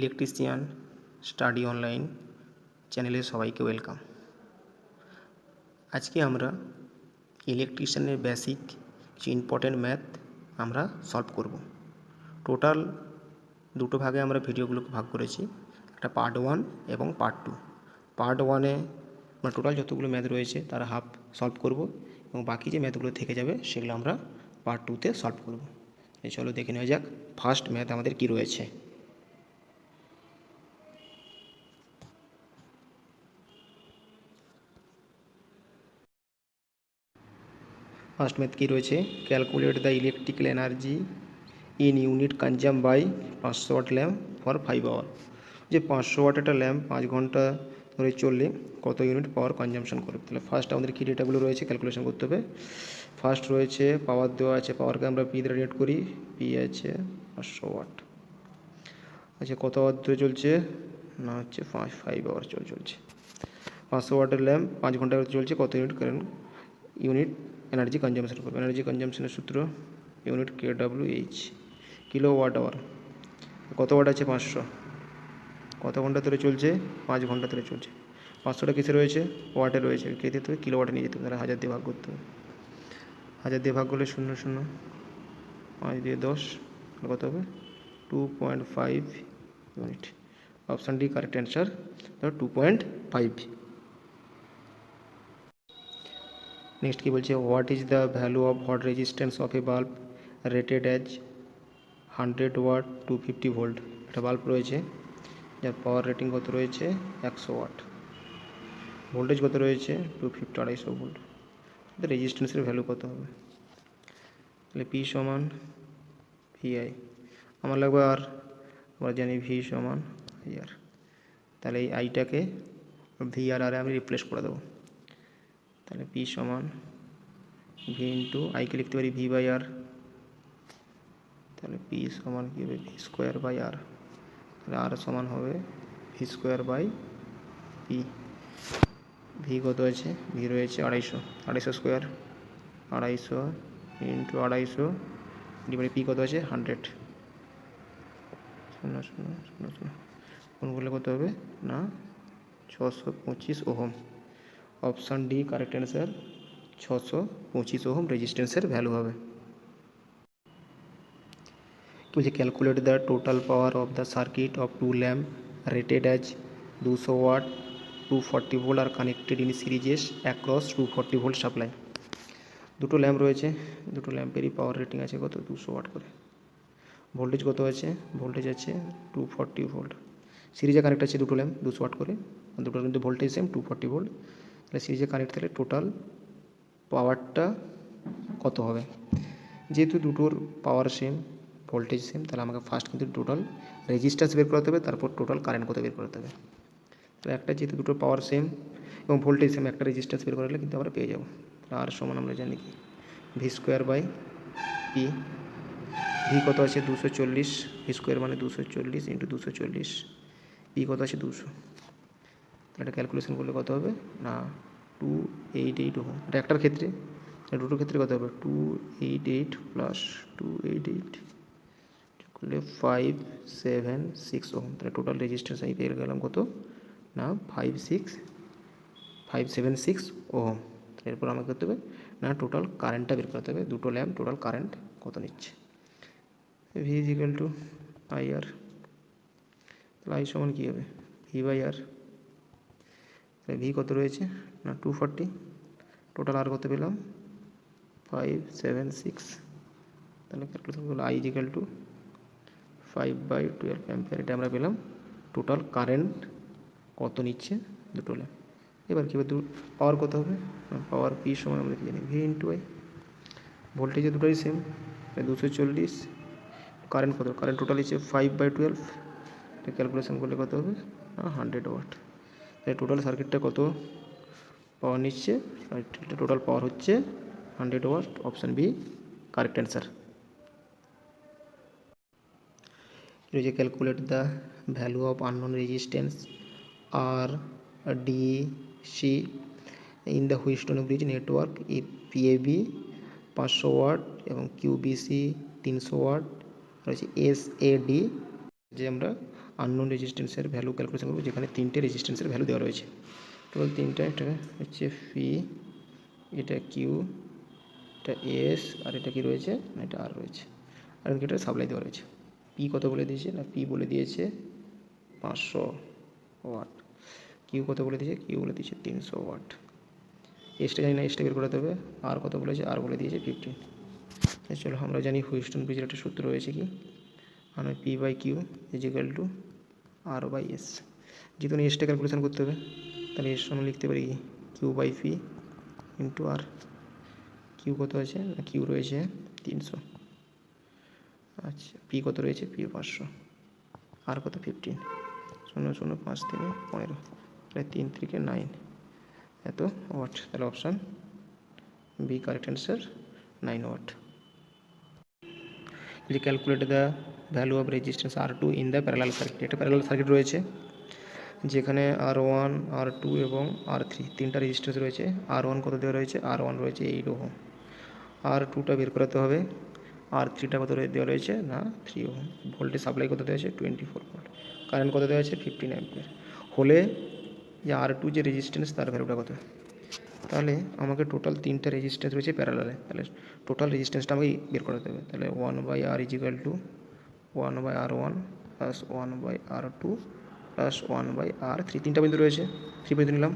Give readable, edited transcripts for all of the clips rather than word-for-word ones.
Electrician study online চ্যানেলে সবাইকে welcome. আজকে আমরা ইলেকট্রিশিয়ানের বেসিক কিছু ইম্পর্টেন্ট ম্যাথ আমরা সলভ করব। টোটাল দুটো ভাগে আমরা ভিডিওগুলোকে ভাগ করেছি, একটা পার্ট 1 এবং পার্ট 2। পার্ট 1-এ আমরা টোটাল যতগুলো ম্যাথ রয়েছে তারা হাফ সলভ করব এবং বাকি যে ম্যাথগুলো থেকে যাবে সেগুলো আমরা পার্ট 2-তে সলভ করব। চলো দেখে নেওয়া যাক ফার্স্ট ম্যাথ আমাদের কি রয়েছে। ফার্স্ট ম্যাথ কী রয়েছে, calculate the electrical energy in unit consume by 500 watt lamp for 5 hour. যে 500 ওয়াট একটা ল্যাম্প 5 ঘন্টা ধরে চললে কত ইউনিট পাওয়ার কনজামশন করবে। তাহলে ফার্স্ট আমাদের কী ডেটাগুলো রয়েছে ক্যালকুলেশন করতে হবে। ফার্স্ট রয়েছে পাওয়ার দেওয়া আছে, পাওয়ারকে আমরা পি দিয়ে রেট করি, পি আছে 500 ওয়াট। আচ্ছা কত আওয়ার ধরে চলছে না, হচ্ছে 5 আওয়ার চলছে। 500 ওয়াটের ল্যাম্প 5 ঘন্টা চলছে, কত unit current unit energy consumption করবে। এনার্জি কনজামশনের সূত্র unit KWH, kilowatt hour. কত ওয়াট আছে 500, কত ঘন্টা ধরে চলছে 5 ঘন্টা ধরে চলছে। 500টা কিসে রয়েছে, ওয়াটে রয়েছে, কে দিতে হবে কিলো ওয়াটে নিয়ে যেতে হবে। তাহলে 1000 দিয়ে ভাগ করতে হবে, 1000 দিয়ে ভাগ করলে 0 0, 5 দিয়ে 10, কত হবে 2.5 unit. Option D correct answer, 2.5। Next কি বলছে, what is the value of hot resistance of a bulb rated as 100 watt 250 volt. একটা বাল্ব রয়েছে যার পাওয়ার রেটিং কত রয়েছে 100 ওয়াট, ভোল্টেজ কত রয়েছে 250 250 ভোল্ট। রেজিস্ট্যান্সের ভ্যালু কত হবে, তাহলে পি সমান ভিআই, আমার লাগবে আর, আমরা জানি ভি সমান আইআর। তাহলে এই আইটাকে ভি আর আমি রিপ্লেস করে দেবো। তাহলে পি সমান ভি ইন্টু আইকে লিখতে পারি ভি বাই আর, তাহলে পি সমান কী হবে ভি স্কোয়ার বাই আর। তাহলে আর সমান হবে V square by P. V কত আছে, ভি রয়েছে 250, 250 স্কোয়ার, 250 ইন্টু 250 ডিভাইড পি কত আছে 100। 0 0 0 0 কোন করলে কত হবে না 625 ohm. Option D correct answer, 625 ohm রেজিস্ট্যান্সের ভ্যালু হবে। বলছে calculate the total power of the circuit of 2 lamp rated as 200 watt 240 volt are connected in series across 240 volt supply. দুটো ল্যাম্প রয়েছে, দুটো ল্যাম্পেরই পাওয়ার রেটিং আছে কত 200 ওয়াট করে। Voltage কত আছে, ভোল্টেজ আছে 240 ভোল্ট। সিরিজে কানেক্ট আছে দুটো ল্যাম্প 200 ওয়াট করে, দুটোর কিন্তু ভোল্টেজ সেম 240 ভোল্ট। তাহলে সিরিজে কানেক্ট থাকলে টোটাল পাওয়ারটা কত হবে। যেহেতু দুটোর পাওয়ার সেম ভোল্টেজ সেম, তাহলে আমাকে ফার্স্ট কিন্তু টোটাল রেজিস্ট্যান্স বের করতে হবে, তারপর টোটাল কারেন্ট কত বের করতে হবে। তো একটা যেহেতু দুটোর পাওয়ার সেম এবং ভোল্টেজ সেম, একটা রেজিস্ট্যান্স বের করলে কিন্তু আমরা পেয়ে যাবো। আর সমান আমরা জানি কি V square by P. V কত আছে 240, ভি স্কোয়ার মানে 240 ইন্টু 240, পি কত আছে 200। তাহলে এটা ক্যালকুলেশন করলে কত হবে না 288 ওহম। এটা একটার ক্ষেত্রে, দুটোর ক্ষেত্রে কত হবে 288 প্লাস 288 করলে 576 ওহম। তাহলে টোটাল রেজিস্ট্যান্স আমি পেয়ে গেলাম কত না 576 ওহম। এরপর আমাকে করতে হবে না টোটাল কারেন্টটা বের করতে হবে, দুটো ল্যাম্প টোটাল কারেন্ট কত নিচ্ছে। V is equal to I R, তাহলে আই সমান কী হবে ভি বাই আর। তাহলে ভি কত রয়েছে না 240, টোটাল আর কত পেলাম 576। তাহলে ক্যালকুলেশন করলে I is equal two 5/12 ampere. এটা আমরা পেলাম টোটাল কারেন্ট কত নিচ্ছে দুটো ল্যাম্প। এবার কী হবে পাওয়ার কত হবে, পাওয়ার পি সমান আমরা কি জানি ভি ইন্টু আই। ভোল্টেজে দুটোই সেম 240, কারেন্ট কত, কারেন্ট টোটাল হচ্ছে 5/12। এটা ক্যালকুলেশন করলে কত হবে না 100 ওয়াট। তাই টোটাল সার্কিটটা কত পাওয়ার নিচ্ছে, টোটাল পাওয়ার হচ্ছে 100 watt. Option B correct answer. যে calculate the value of unknown resistance R DC in the Wheatstone bridge network PAB 500 watt এবং কিউবিসি 300 ওয়াট রয়েছে, এসএডি যে আমরা আননোন রেজিস্ট্যান্সের ভ্যালু ক্যালকুলেশন করবো, যেখানে 3টে রেজিস্ট্যান্সের ভ্যালু দেওয়া রয়েছে। টোটাল 3টা, এটা হচ্ছে ফি, এটা কিউ, এটা এস, আর এটা কি রয়েছে না এটা আর রয়েছে, আর এটা সাপ্লাই দেওয়া রয়েছে। পি কত বলে দিয়েছে না পি বলে দিয়েছে 500 ওয়াট, কিউ কত বলে দিয়েছে কিউ বলে দিয়েছে 300 ওয়াট, এসটা জানি না, এসটা বের করাতে হবে। আর কত বলেছে আর বলে দিয়েছে 15। চলো আমরা জানি হুইস্টন ব্রিজের একটা সূত্র রয়েছে কি, মানে P by Q is equal to R by S. যেহেতু এসটা ক্যালকুলেশন করতে হবে, তাহলে এস আমরা লিখতে পারি Q by P into R. Q কত আছে না কিউ রয়েছে 300, আচ্ছা পি কত রয়েছে পি 500, আর কত 15, 0 0 5 3 15, তাহলে 3 3 9 এত ওয়াট। তাহলে option B correct answer, 9 watt. যে calculate the value of resistance R2 in the parallel circuit. একটা প্যারালাল সার্কিট রয়েছে যেখানে R1 R2 এবং R3 তিনটা রেজিস্ট্যান্স রয়েছে। R1 কত দেওয়া রয়েছে R1 রয়েছে 8 ওহম, R2টা বের করাতে হবে, R3টা কত দেওয়া রয়েছে না 3 ওহম, ভোল্টেজ সাপ্লাই কত দেওয়া আছে 24 ভোল্ট, কারেন্ট কত দেওয়া আছে 15 অ্যাম্পিয়ার। হলে যে R2 যে রেজিস্ট্যান্স তার ভ্যালুটা কত, তাহলে আমাকে টোটাল 3টা রেজিস্ট্যান্স রয়েছে প্যারালালে, তাহলে টোটাল রেজিস্ট্যান্সটা আমাকে বের করতে হবে। তাহলে 1/R is equal two 1/R1 plus 1/R2 plus 1/R3, তিনটা বিন্দু রয়েছে, 3 বিন্দু নিলাম।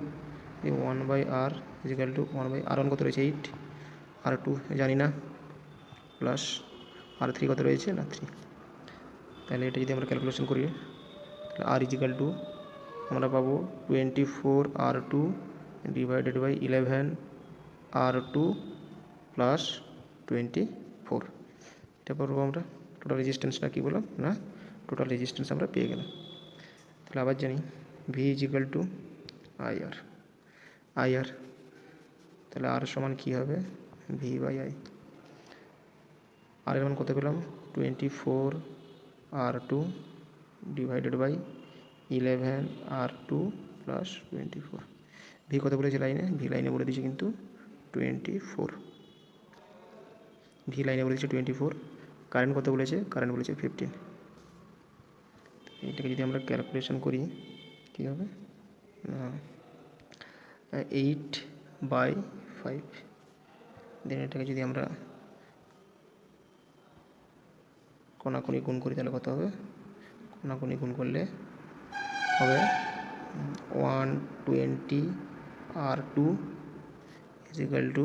1/R is equal two 1/R1 কত রয়েছে 8, R2 জানি না, প্লাস R3 কত রয়েছে না 3। তাহলে এটা যদি আমরা ক্যালকুলেশন করি, তাহলে R ইজ ইকুয়াল টু আমরা পাবো 24R2 divided by 11R2 plus 24, এটা পাবো আমরা। টোটাল রেজিস্ট্যান্সটা কী বললাম না টোটাল রেজিস্ট্যান্স আমরা পেয়ে গেলাম। তাহলে আবার জানি V is equal two IR, তাহলে আর সমান কী হবে ভি বাই আই। আর এর মান কত পেলাম 24R2 divided by 11R2 plus 24। V কত বলেছে লাইনে, ভি লাইনে বলে দিয়েছে কিন্তু 24, ভি লাইনে বলেছে 24। কারেন্ট কত বলেছে কারেন্ট বলেছে 15। এটাকে যদি আমরা ক্যালকুলেশন করি কী হবে 8/5, দেন এটাকে যদি আমরা কোনাকুনি গুণ করি তাহলে কত হবে, কোনাকুনি গুণ করলে হবে 120R2 is equal two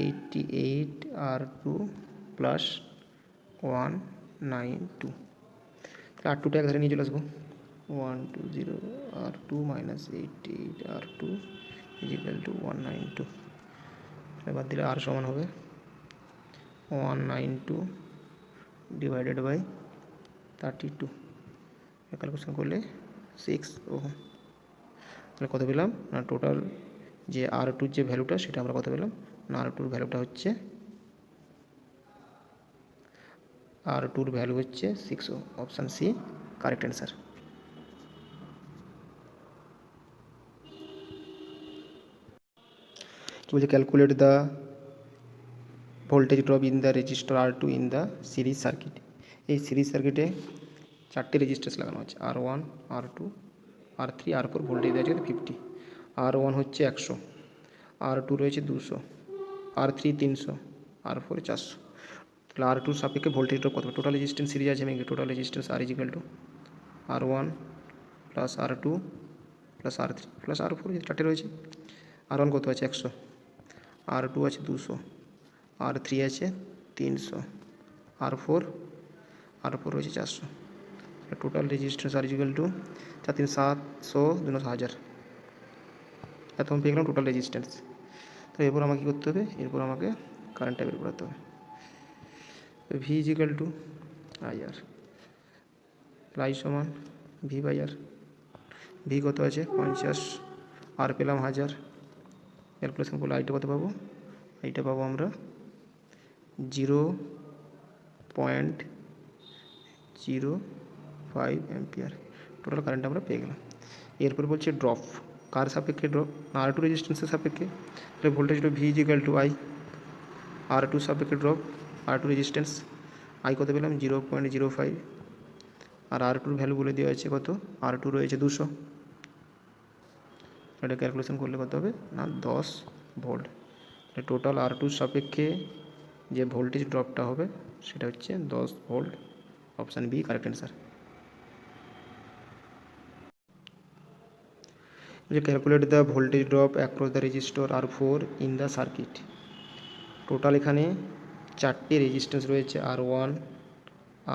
88R2 plus 192। তাহলে R2টা এক ধারে নিয়ে চলে আসবো, 120R2 minus 88R2 is equal two 192। এবার দিলে আর সমান হবে 192 ডিভাইডেড বাই 32, ক্যালকুলেশন করলে 6 ওহম। তাহলে কত পেলাম না টোটাল যে R2 যে ভ্যালুটা সেটা আমরা কত পেলাম না R2 ভ্যালুটা হচ্ছে R2 ভ্যালু হচ্ছে 6 ohm. Option C correct answer. কি বলছে calculate the voltage drop in the resistor R2 in the series circuit. এই সিরিজ সার্কিটে 4টে রেজিস্ট্যান্স লাগানো আছে, R1 R2 R3 R4, voltage দেওয়া আছে 50। R1 হচ্ছে 100, R2 রয়েছে 200, R3 300, R4 400। তাহলে R2 সাপেক্ষে ভোল্টেজ ড্রপ কত, টোটাল রেজিস্ট্যান্স সিরিজ আছে আমি total resistance R is equal two R1 plus R2 plus R3 plus R4, যে 4টে রয়েছে। R1 কত আছে 100, R2 আছে 200, R3 আছে 300, R4 রয়েছে 400। Total resistance R is equal two 4 3 700 2 1000, এত আমি পেয়ে গেলাম টোটাল রেজিস্ট্যান্স। তো এরপর আমাকে কী করতে হবে, এরপর আমাকে কারেন্টটা বের করাতে হবে। V is equal two IR, I সমান ভি বাই আর। ভি কত আছে 50, আর পেলাম 1000, ক্যালকুলেশন করলে আইটা কত পাবো, আইটা পাবো আমরা 0.05 অ্যাম্পিয়ার। টোটাল কারেন্ট আমরা পেয়ে গেলাম। এরপর বলছে ড্রপ, কার সাপেক্ষে ড্রপ না R2 রেজিস্ট্যান্সের সাপেক্ষে, তাহলে voltage drop V is equal to I. R2 সাপেক্ষে ড্রপ R2 রেজিস্ট্যান্স, আই কত পেলাম 0.05, আর আর টুর ভ্যালু বলে দেওয়া আছে কত, আর টু রয়েছে 200, এটা ক্যালকুলেশন করলে কত হবে না 10 ভোল্ট। টোটাল আর টুর সাপেক্ষে যে ভোল্টেজ ড্রপটা হবে সেটা হচ্ছে 10 volt. Option B correct answer. যে calculate the voltage drop across the resistor R4 in the circuit. Total এখানে 4টে রেজিস্ট্যান্স রয়েছে, R1,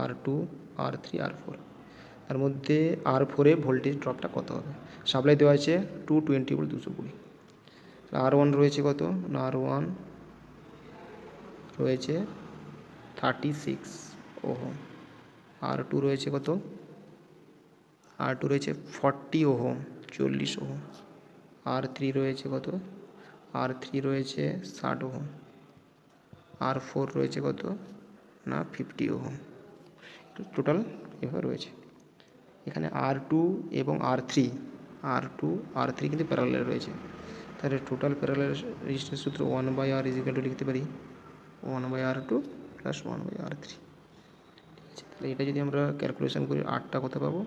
R2, R3, R4। তার মধ্যে R4 ভোল্টেজ ড্রপটা কত হবে। সাপ্লাই দেওয়া আছে 220 ভোল্ট 220। R1 রয়েছে কত না, R1 রয়েছে 36 ওহম, R2 রয়েছে কত, R2 রয়েছে 40 ওহম 40 ওহম, R3 রয়েছে কত, R3 রয়েছে 60 ওহম, R4 রয়েছে কত না 50 ওহম। টোটাল এভাবে রয়েছে। এখানে R2 এবং R3 কিন্তু প্যারালাল রয়েছে, তাহলে টোটাল প্যারালাল রেজিস্ট্যান্স সূত্র 1/R = লিখতে পারি 1/R2 + 1/R3। ঠিক আছে, তাহলে এটা যদি আমরা ক্যালকুলেশন করি আরটা কত পাবো,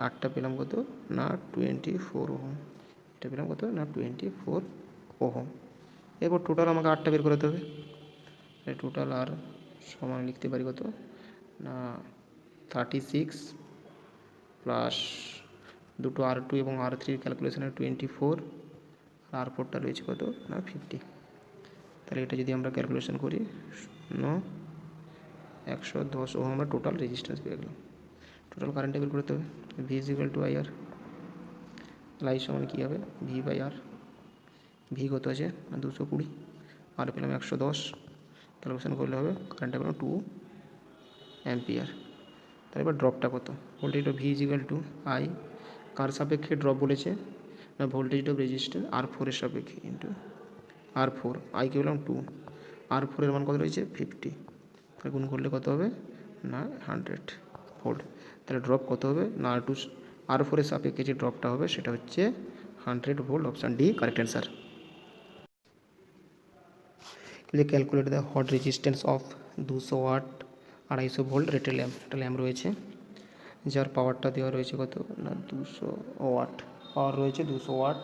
আরটা পেলাম কত না 24 ওহম, এটা পেলাম কত না 24 ওহম। এরপর টোটাল আমাকে আরটা বের করতে হবে, টোটাল আর সমান লিখতে পারি কত না 36 প্লাস দুটো R2 এবং R3 ক্যালকুলেশনে 24, আর R4টা রয়েছে কত না 50। তাহলে এটা যদি আমরা ক্যালকুলেশন করি 110 ওহম আমরা টোটাল রেজিস্ট্যান্স পেয়ে গেলাম। টোটাল কারেন্ট বের করতে হবে, V = IR। তাহলে I সমান কী হবে V/R। ভি কত আছে না 220, আর পেলাম 110, ক্যালকুলেশন করলে হবে কারেন্টটা পেলাম 2 অ্যাম্পিয়ার। তাহলে এবার ড্রপটা কত, ভোল্টেজটা V = I, কার সাপেক্ষে ড্রপ বলেছে না ভোল্টেজ ড্রপ রেজিস্ট্যান্স R4 এর সাপেক্ষে ইন্টু R4, I কে পেলাম 2, R4 এর মান কত রয়েছে 50, তাহলে গুণ করলে কত হবে না 100 ভোল্ট। তাহলে ড্রপ কত হবে না R4 এর সাপেক্ষে যে ড্রপটা হবে সেটা হচ্ছে 100 volt. Option D correct answer. Calculate the hot resistance of 200 watt 250 volt rated lamp. একটা ল্যাম্প রয়েছে যার পাওয়ারটা দেওয়া রয়েছে কত না 200 ওয়াট, পাওয়ার রয়েছে 200 ওয়াট,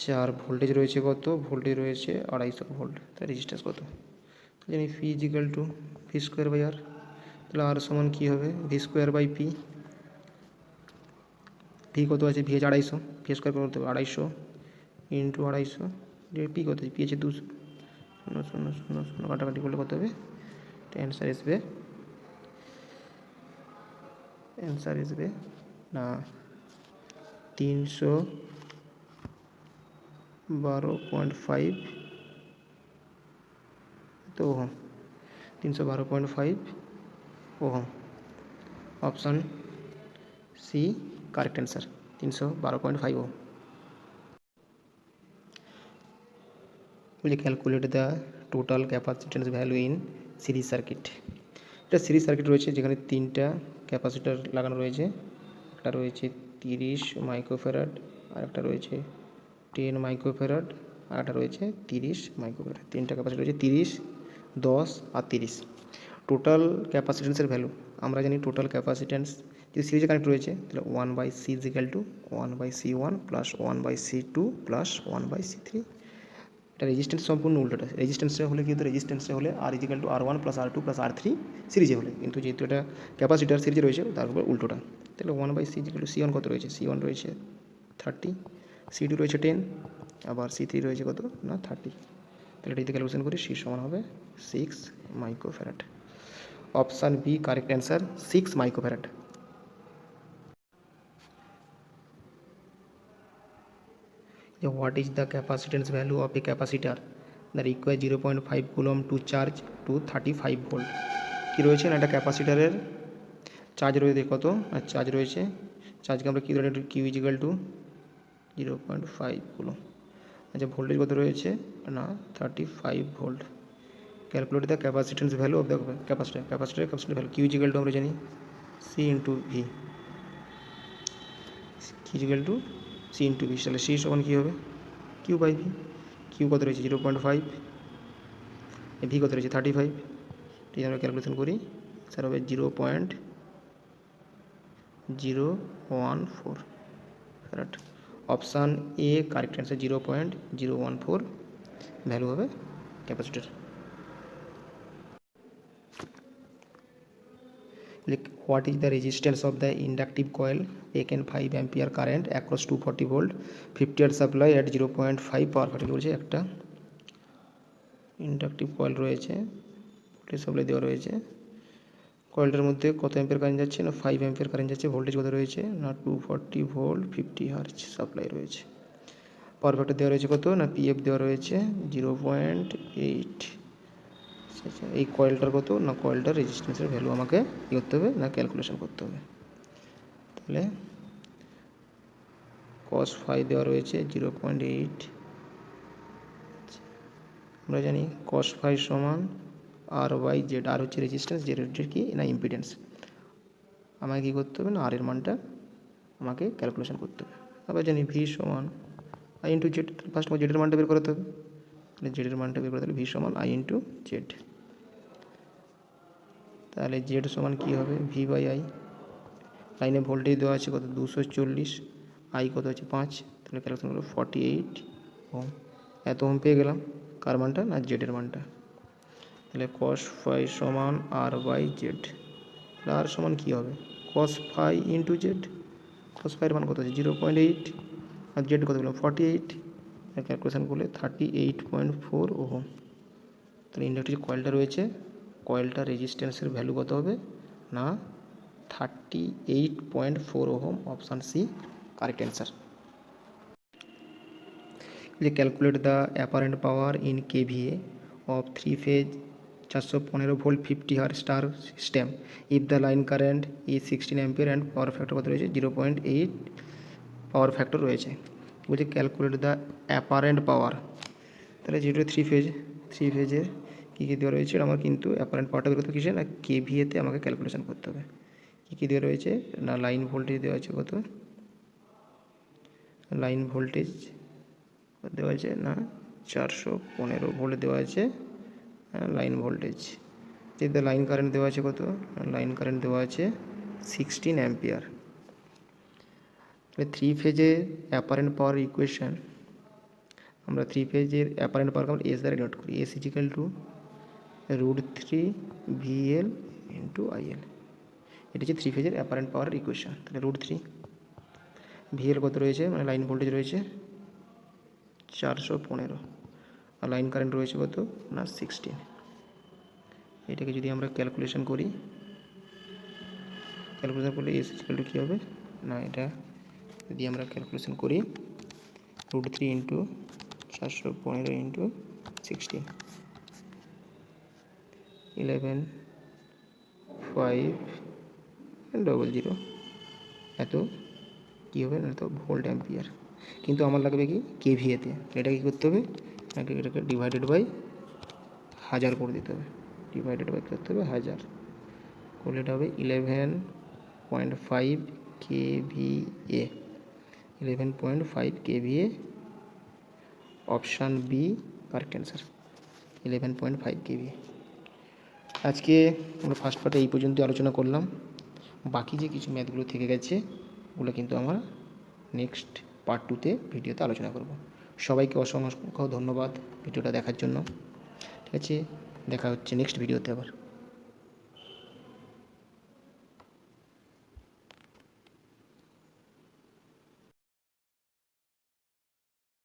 যার ভোল্টেজ রয়েছে কত, ভোল্টেজ রয়েছে 250 ভোল্ট। তার রেজিস্ট্যান্স কত জানি, V = V²/R। তাহলে আর সমান কী হবে V²/P। ভি কত আছে, ভি আছে 250, V² করতে হবে 250 ইন্টু 250, পি কত আছে, পি আছে 200, 0 0 0 0 কাটাকাটি করলে কত হবে, অ্যান্সার আসবে না 312.5 তো ohm, 312.5 ohm. Option C correct answer, 312.5 ohm. Calculate the total capacitance value in series circuit. এটা সিরিজ সার্কিট রয়েছে যেখানে 3টা ক্যাপাসিটার লাগানো রয়েছে, একটা রয়েছে 30 মাইক্রোফ্যারাড, আর একটা রয়েছে 10 মাইক্রোফ্যারাড, আর একটা রয়েছে 30 মাইক্রোফ্যারাড। 3টা ক্যাপাসিটার রয়েছে 30, 10 আর 30। টোটাল ক্যাপাসিট্যান্সের ভ্যালু আমরা জানি, টোটাল ক্যাপাসিট্যান্স যদি সিরিজে কানেক্ট রয়েছে তাহলে 1/C = 1/C1 + 1/C2 + 1/C3। এটা রেজিস্ট্যান্স সম্পূর্ণ উল্টোটা, রেজিস্ট্যান্সে হলে কিন্তু রেজিস্ট্যান্সে হলে R = R1 + R2 + R3 সিরিজে হলে, কিন্তু যেহেতু এটা ক্যাপাসিটার সিরিজে রয়েছে তার উপর উল্টোটা। তাহলে 1/C = C1 কত রয়েছে, C1 রয়েছে 30, C2 রয়েছে 10, আবার C3 রয়েছে কত না 30। তাহলে এটাতে ক্যালকুলেশন করি, C সমান হবে 6 microfarad. Option B correct answer, 6 microfarad. What is the capacitance value of a capacitor that requires 0.5 coulomb to charge to 35 volt. কী রয়েছে না একটা ক্যাপাসিটারের চার্জ রয়েছে কত, আর চার্জ রয়েছে, চার্জকে আমরা কী ধরে কিউ = 0.5 কুলম্ব। আচ্ছা ভোল্টেজ কত রয়েছে না 35 volt. Calculate the capacitance value of the ক্যাপাসিটারের ভ্যালু। কিউ = আমরা জানি C × V, Q = C × V। তাহলে C সমান কী হবে Q/V। কিউ কত রয়েছে 0.5, ভি কত রয়েছে 35, যদি আমরা ক্যালকুলেশন করি স্যার হবে 0.014 farad. Option A correct answer, 0.014 value হবে capacitor. What is the resistance of the inductive coil taken 5 ampere current across 240 volt 50 watt supply at 0.5 power factor বলছে। একটা ইন্ডাকটিভ কয়েল রয়েছে, ভোল্টেজ সাপ্লাই দেওয়া রয়েছে, কয়েলটার মধ্যে কত অ্যাম্পিয়ার কারেন্ট যাচ্ছে না 5 অ্যাম্পিয়ার কারেন্ট যাচ্ছে, ভোল্টেজ কত রয়েছে না 240 ভোল্ট 50 হার্জ সাপ্লাই রয়েছে। পাওয়ার ফ্যাক্টর দেওয়া রয়েছে কত না পিএফ দেওয়া রয়েছে 0.8। আচ্ছা, এই কয়েলটার কত না কয়েলটার রেজিস্ট্যান্সের ভ্যালু আমাকে কী করতে হবে না ক্যালকুলেশন করতে হবে। তাহলে cos ফাই দেওয়া রয়েছে 0.8। আমরা জানি cos ফাই সমান আর বাই জেড, আর হচ্ছে রেজিস্ট্যান্স, জেড হচ্ছে কি না ইম্পিডেন্স। আমাকে কী করতে হবে না আর এর মানটা আমাকে ক্যালকুলেশন করতে হবে। আবার জানি ভি সমান আই ইন্টু জেড, ফার্স্ট আমাকে জেডের মানটা বের করতে হবে। তাহলে জেডের মানটা বের করতে হলে ভি সমান আই ইন্টু জেড। তাহলে জেড সমান কী হবে ভি বাই আই। লাইনে ভোল্টেজ দেওয়া আছে কত 240, আই কত আছে 5, তাহলে ক্যালকুলেশন করবো 48 ওম। এত ওম পেয়ে গেলাম, কার মানটা না জেডের মানটা। তাহলে cos ফাই সমান আর বাই জেড। তাহলে আর সমান কী হবে cos phi into Z. cos ফাইয়ের মান কত আছে 0.8 আর জেড কত বললাম 48, ক্যালকুলেশন করলে 38.4 ওহম। তাহলে ইন্ডাকটিভ যে কয়েলটা রয়েছে, কয়েলটার রেজিস্ট্যান্সের ভ্যালু কত হবে না 38.4 ohm. Option C correct answer. যে calculate the apparent power in KVA of 3 phase 415 volt 50 hertz star system if the line current is 16 ampere and power factor কত রয়েছে 0.8 পাওয়ার ফ্যাক্টর রয়েছে। বলছে ক্যালকুলেট দ্য অ্যাপারেন্ট পাওয়ার। তাহলে যেহেতু three ফেজের কী কী দেওয়া রয়েছে আমার কিন্তু অ্যাপারেন্ট পাওয়ারটা বের করতে কিসে না কেভিএতে আমাকে ক্যালকুলেশন করতে হবে। কী কী দেওয়া রয়েছে না লাইন ভোল্টেজ দেওয়া আছে কত, লাইন ভোল্টেজ দেওয়া আছে না 415 ভোল্ট দেওয়া আছে লাইন ভোল্টেজ। যেহেতু লাইন কারেন্ট দেওয়া আছে কত, লাইন কারেন্ট দেওয়া আছে 16 অ্যাম্পিয়ার। থ্রি ফেজের অ্যাপারেন্ট পাওয়ার ইকুয়েশান, আমরা থ্রি ফেজের অ্যাপারেন্ট পাওয়ার আমরা এস দ্বারা ডিনোট করি। S is equal to √3 VL into IL. এটা হচ্ছে থ্রি ফেজের অ্যাপারেন্ট পাওয়ার ইকুয়েশান। তাহলে √3 ভিএল কত রয়েছে মানে লাইন ভোল্টেজ রয়েছে 415 আর লাইন কারেন্ট রয়েছে কত না 16। এটাকে যদি আমরা ক্যালকুলেশন করি, ক্যালকুলেশন করলে এস ইকুয়াল টু কী হবে না এটা যদি আমরা ক্যালকুলেশন করি √3 ইন্টু 415 ইন্টু 16 11,500 এত কী হবে না তো ভোল্ট অ্যাম্পিয়ার। কিন্তু আমার লাগবে কি কেভিএতে, এটা কী করতে হবে এটাকে ডিভাইডেড বাই 1000 করে দিতে হবে। ডিভাইডেড বাই করতে হবে 1000 করলে এটা হবে 11.5 kVA. 11.5 kVA option B correct answer 11.5 kVA. আজকে আমরা ফার্স্ট পার্টে এই পর্যন্ত আলোচনা করলাম। বাকি যে কিছু ম্যাথগুলো থেকে গেছে ওগুলো কিন্তু আমরা নেক্সট পার্ট 2তে ভিডিওতে আলোচনা করব। সবাইকে অসংখ্য ধন্যবাদ ভিডিওটা দেখার জন্য। ঠিক আছে, দেখা হচ্ছে নেক্সট ভিডিওতে আবার।